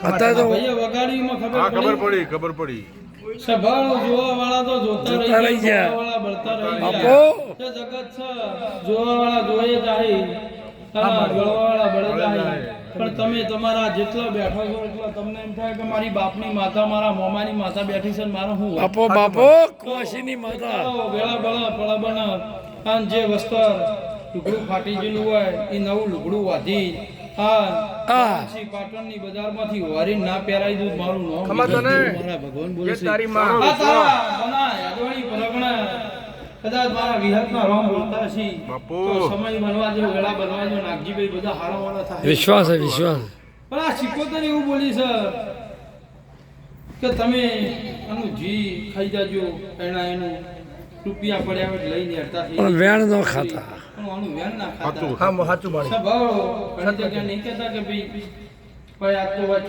અત્યારે તો ભૈયા વગાડીમાં ખબર પડી સભાળો જોવા વાળા તો જોતા રહી ગયા, વાળા બળતા રહી બાપો ગયા. જગત છે જોવા વાળા જોયે જાય, બળવા વાળા બળે જાય. પણ તમે તમારા જેટલા બેઠો છો એટલા તમને એમ થાય કે મારી બાપની માતા, મારા મોમાની માતા બેઠી છે ને મારો હું બાપો બાપો કોશીની માતા વેળા બળા પળા બના અને જે વસ્ત્ર લુગડું ફાટી ગયેલું હોય એ નવું લુગડું વાધી પછી પાટણની બજારમાંથી વારીને ના પહેરાઈ દઉં મારું નામ મારા ભગવાન બોલે છે આ તારા બના યાદવાણી પરગણા કદાચ મારા વિહતના રોમ બોલતા હશી તો સમય બનવા દો, વેળા બનવા દો, નાગજીભાઈ બધા હારા વાળા થાય. વિશ્વાસ છે વિશ્વાસ. પણ આ સિકોતર એવું બોલી છે કે તમે આનું જી ખાઈ જાજો, એનું રૂપિયા પડ્યા હોય લઈને હેરતા થઈ પણ વેણ ન ખાતા, પણ આનું વેણ ના ખાતા. સાચું બોલે. સભાળો ઘણી જગ્યા નહીં કહેતા કે ભાઈ આ તો વાત